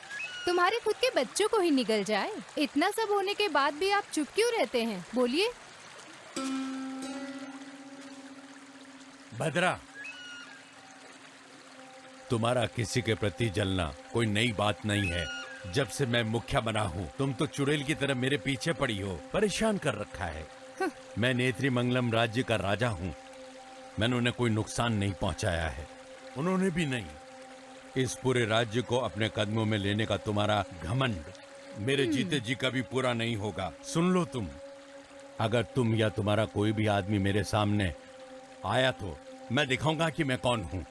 तुम्हारे खुद के बच्चों को ही निगल जाए। इतना सब होने के बाद भी आप चुप क्यों रहते हैं? बोलिए। भद्रा, तुम्हारा किसी के प्रति जलना कोई नई बात नहीं है। जब से मैं मुखिया बना हूँ तुम तो चुड़ैल की तरह मेरे पीछे पड़ी हो, परेशान कर रखा है। मैं नेत्रीमंगलम राज्य का राजा हूँ, मैंने उन्हें कोई नुकसान नहीं पहुंचाया है, उन्होंने भी नहीं। इस पूरे राज्य को अपने कदमों में लेने का तुम्हारा घमंड मेरे जीते जी कभी पूरा नहीं होगा। सुन लो तुम, अगर तुम या तुम्हारा कोई भी आदमी मेरे सामने आया तो मैं दिखाऊंगा कि मैं कौन हूँ।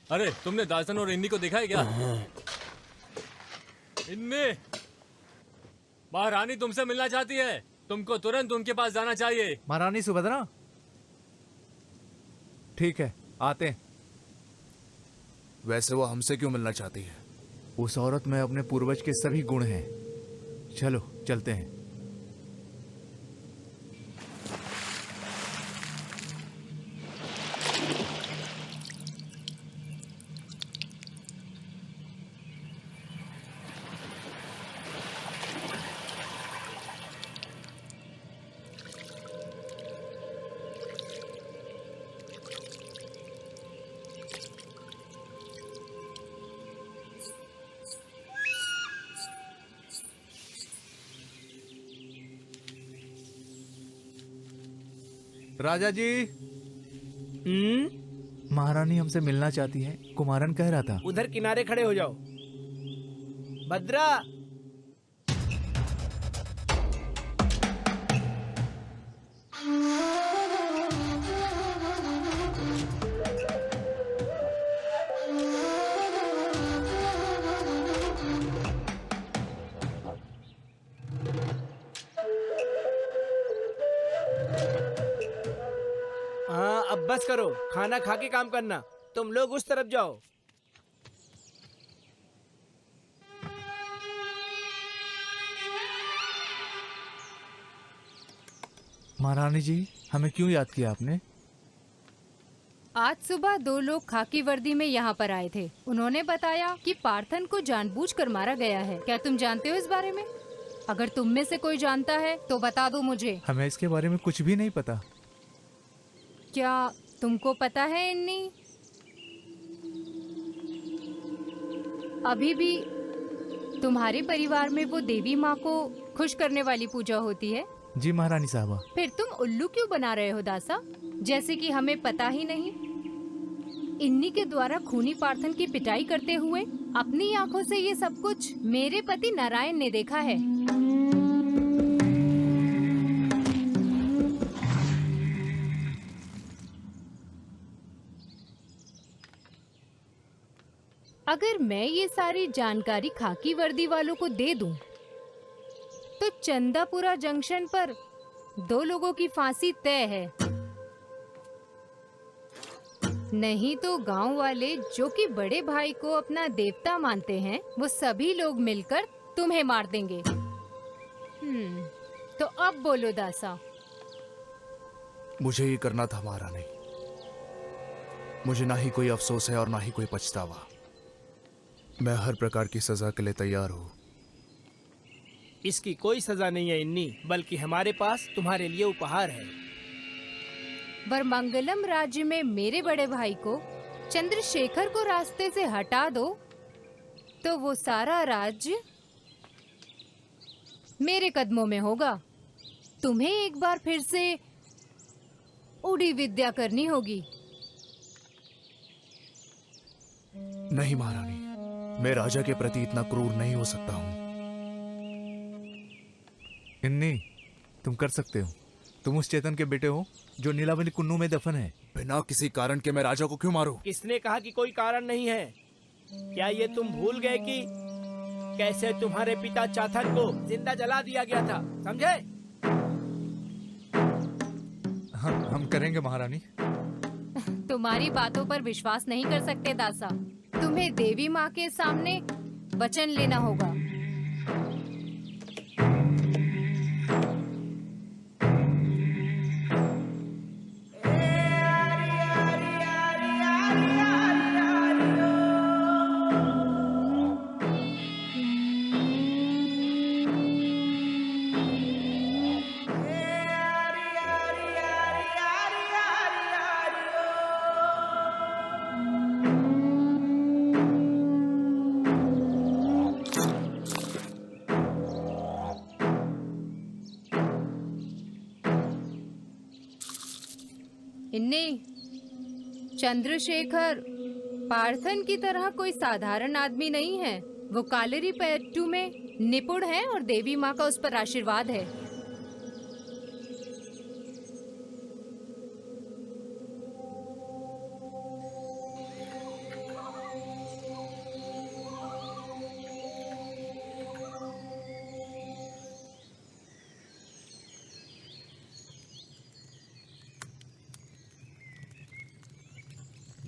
अरे तुमने दासन और इन्नी को देखा है क्या? इन्नी, महारानी तुमसे मिलना चाहती है, तुमको तुरंत उनके पास जाना चाहिए। महारानी सुभद्रा, ठीक है आते हैं। वैसे वो हमसे क्यों मिलना चाहती है? उस औरत में अपने पूर्वज के सभी गुण हैं। चलो चलते हैं। राजा जी, महारानी हमसे मिलना चाहती है, कुमारन कह रहा था। उधर किनारे खड़े हो जाओ। भद्रा, हाँ अब बस करो, खाना खा के काम करना। तुम लोग उस तरफ जाओ। महारानी जी, हमें क्यों याद किया आपने? आज सुबह 2 लोग खाकी वर्दी में यहाँ पर आए थे। उन्होंने बताया कि पार्थन को जानबूझकर मारा गया है। क्या तुम जानते हो इस बारे में? अगर तुम में से कोई जानता है तो बता दो मुझे। हमें इसके बारे में कुछ भी नहीं पता। क्या तुमको पता है इन्नी? अभी भी तुम्हारे परिवार में वो देवी माँ को खुश करने वाली पूजा होती है? जी महारानी साहबा। फिर तुम उल्लू क्यों बना रहे हो दासा, जैसे कि हमें पता ही नहीं? इन्नी के द्वारा खूनी पार्थन की पिटाई करते हुए अपनी आंखों से ये सब कुछ मेरे पति नारायण ने देखा है। अगर मैं ये सारी जानकारी खाकी वर्दी वालों को दे दूं, तो चंदापुरा जंक्शन पर 2 लोगों की फांसी तय है। नहीं तो गांव वाले जो कि बड़े भाई को अपना देवता मानते हैं, वो सभी लोग मिलकर तुम्हें मार देंगे। तो अब बोलो दासा। मुझे ये करना था महारानी। मुझे ना ही कोई अफसोस है और ना ही कोई पछतावा। मैं हर प्रकार की सजा के लिए तैयार हूँ। इसकी कोई सजा नहीं है इन्नी, बल्कि हमारे पास तुम्हारे लिए उपहार है। वरमंगलम राज्य में मेरे बड़े भाई को, चंद्रशेखर को रास्ते से हटा दो तो वो सारा राज्य मेरे कदमों में होगा। तुम्हें एक बार फिर से उड़ी विद्या करनी होगी। नहीं महारानी, मैं राजा के प्रति इतना क्रूर नहीं हो सकता हूँ। इन्नी, तुम कर सकते हो। तुम उस चेतन के बेटे हो जो नीलावली कुन्नू में दफन है। बिना किसी कारण के मैं राजा को क्यों मारूं? किसने कहा कि कोई कारण नहीं है? क्या ये तुम भूल गए कि कैसे तुम्हारे पिता चाथक को जिंदा जला दिया गया था? समझे? हम करेंगे महारानी। तुम्हारी बातों पर विश्वास नहीं कर सकते दासा। तुम्हें देवी माँ के सामने वचन लेना होगा। इन्नी, चंद्रशेखर पार्थन की तरह कोई साधारण आदमी नहीं है। वो कालेरी पैट्टू में निपुण है और देवी माँ का उस पर आशीर्वाद है।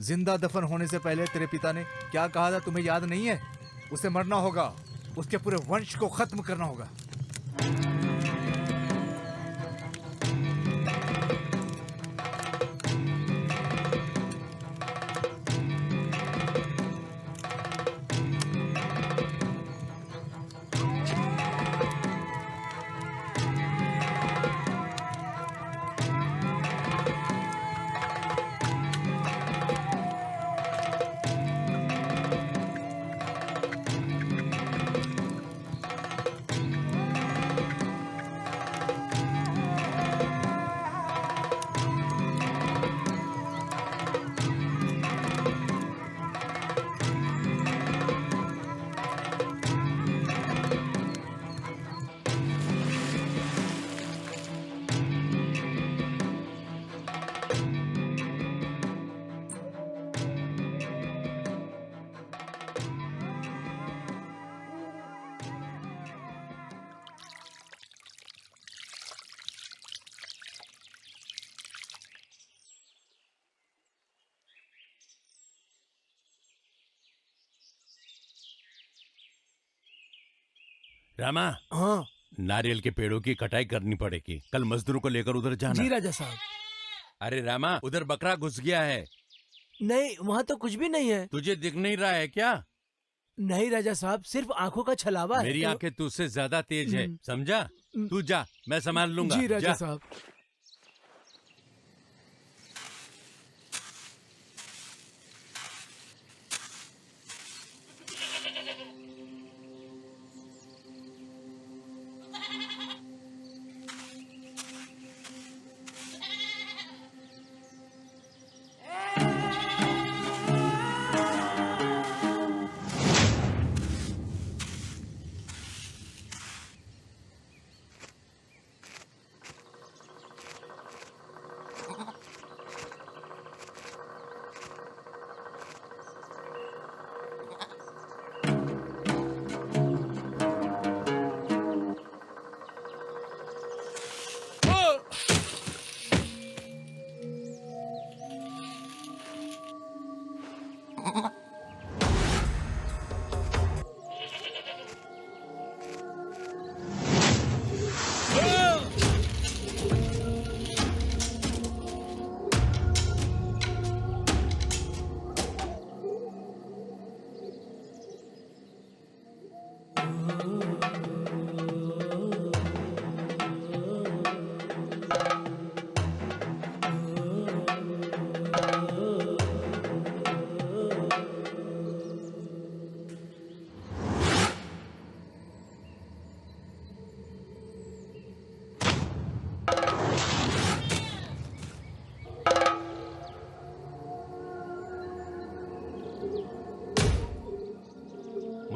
जिंदा दफन होने से पहले तेरे पिता ने क्या कहा था, तुम्हें याद नहीं है? उसे मरना होगा, उसके पूरे वंश को खत्म करना होगा। रामा, हाँ नारियल के पेड़ों की कटाई करनी पड़ेगी। कल मजदूरों को लेकर उधर जाना। जी राजा साहब। अरे रामा, उधर बकरा घुस गया है। नहीं, वहाँ तो कुछ भी नहीं है। तुझे दिख नहीं रहा है क्या? नहीं राजा साहब, सिर्फ आंखों का छलावा है। मेरी आंखें तुझसे ज्यादा तेज है, समझा? तू जा, मैं संभाल लूंगा। जी राजा जा। साहब।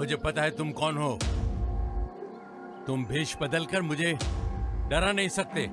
मुझे पता है तुम कौन हो। तुम भेष बदलकर मुझे डरा नहीं सकते।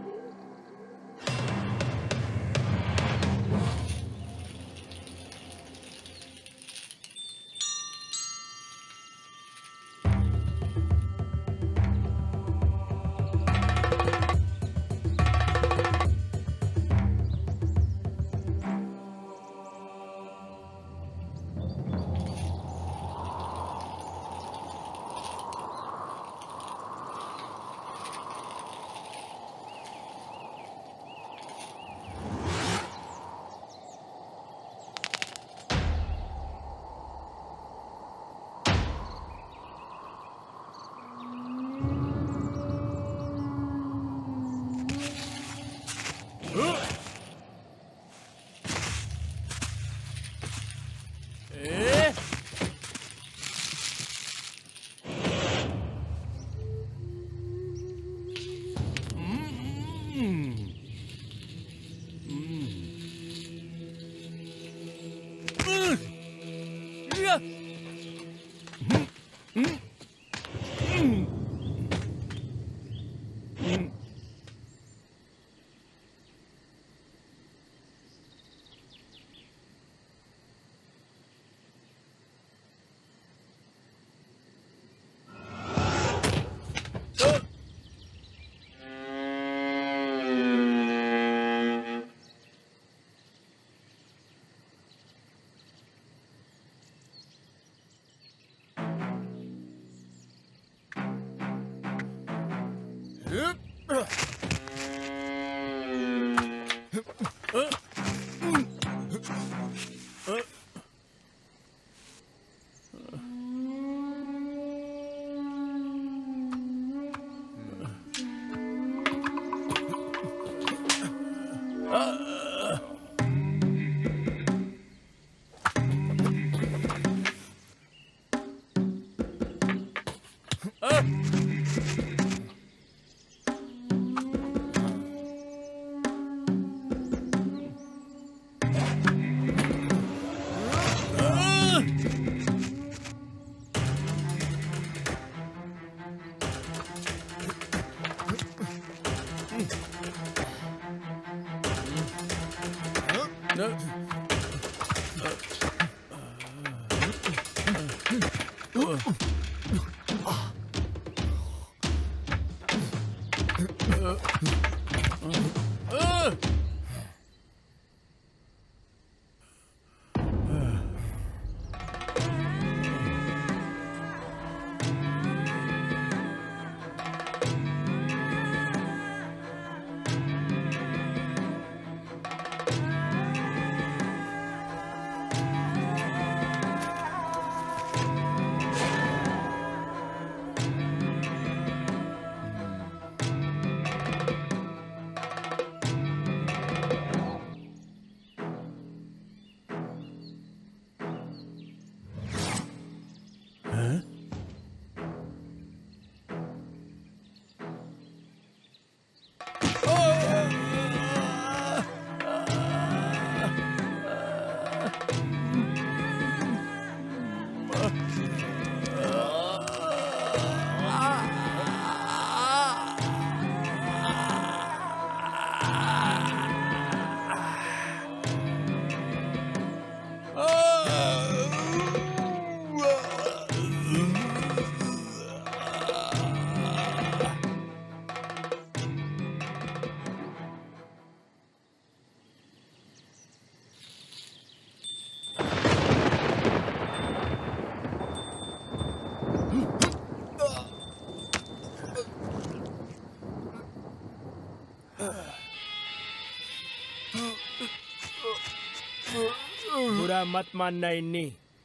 बुरा मत मानना इन्नी,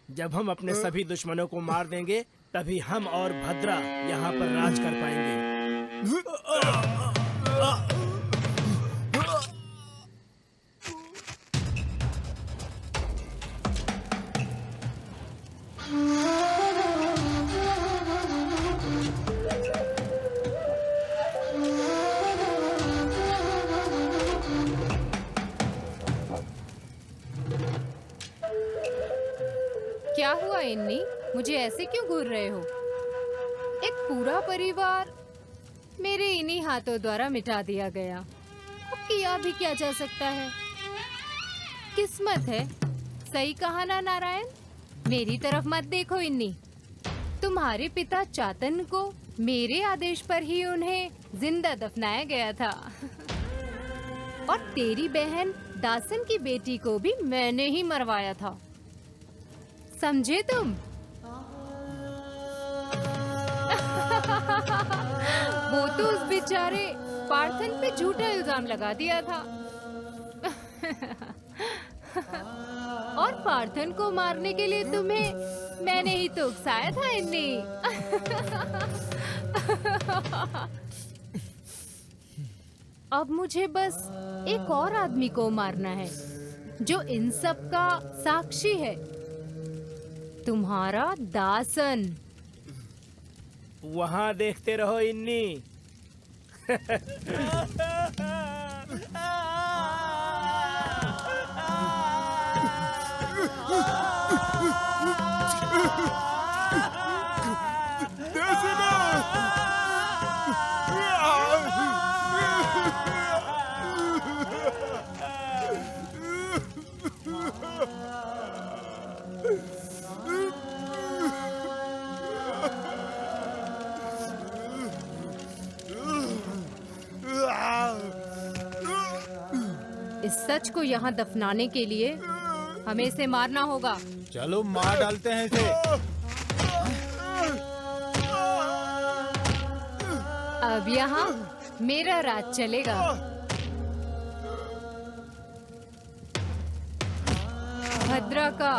जब हम अपने सभी दुश्मनों को मार देंगे तभी हम और भद्रा यहाँ पर राज कर पाएंगे। क्या हुआ इन्नी? मुझे ऐसे क्यों घूर रहे हो? एक पूरा परिवार मेरे इन्हीं हाथों द्वारा मिटा दिया गया। अब किया भी क्या जा सकता है? किस्मत है। सही कहा ना नारायण? मेरी तरफ मत देखो इन्नी। तुम्हारे पिता चातन को मेरे आदेश पर ही उन्हें जिंदा दफनाया गया था। और तेरी बहन दासन की बेटी को भी मैंने ही मरवाया था। समझे तुम? वो तो उस बेचारे पार्थन पे झूठा इल्जाम लगा दिया था। और पार्थन को मारने के लिए तुम्हें मैंने ही तो उकसाया था इन्नी। अब मुझे बस एक और आदमी को मारना है जो इन सब का साक्षी है। तुम्हारा दासन। वहाँ देखते रहो इन्नी। इस सच को यहाँ दफनाने के लिए हमें इसे मारना होगा। चलो मार डालते हैं इसे। अब यहाँ मेरा राज चलेगा। भद्रा का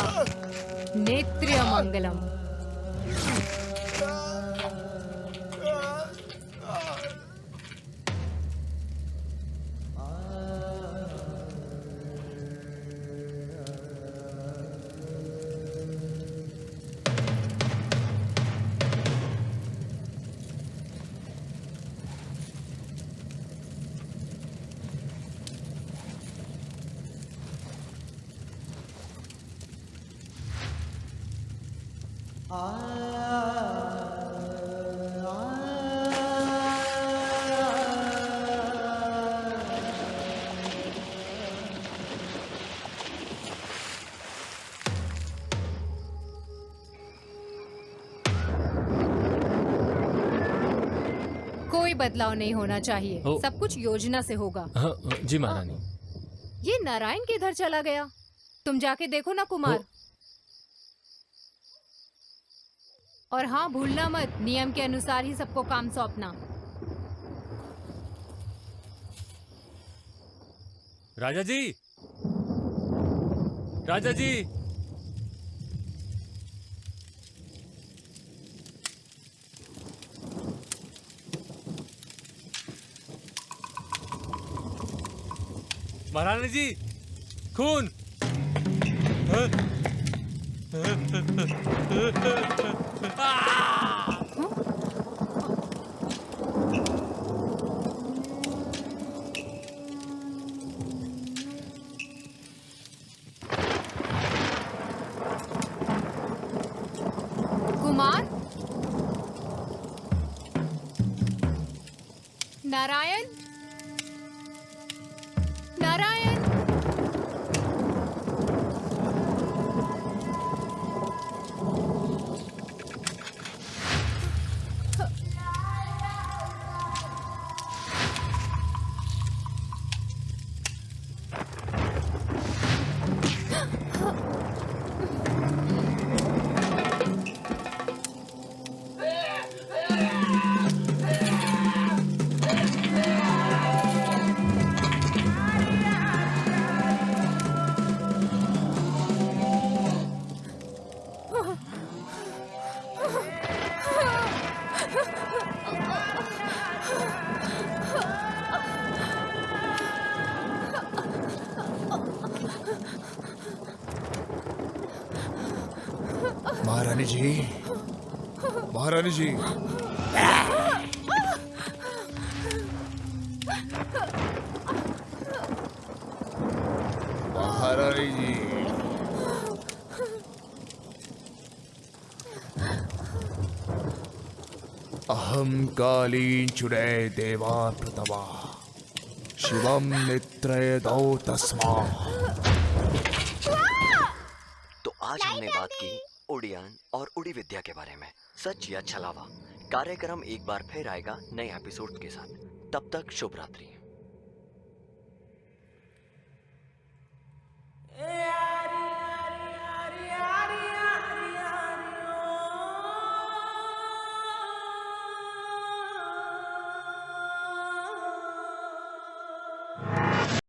नेत्र्य मंगलम। कोई बदलाव नहीं होना चाहिए। सब कुछ योजना से होगा। जी महारानी। ये नारायण किधर चला गया? तुम जाके देखो ना कुमार। और हाँ, भूलना मत, नियम के अनुसार ही सबको काम सौंपना। राजा जी, राजा जी। महारानी जी, खून। कुमार, नारायण, नारायण। महारानी जी, महारानी जी। महारानी जी। अहम कालीन चुड़ै देवा प्रतमा शिवम नित्रय दो तस्मा। तो आज हमने बात की उड़ियान और उड़ी विद्या के बारे में। सच या छलावा कार्यक्रम एक बार फिर आएगा नए एपिसोड के साथ। तब तक शुभ रात्रि।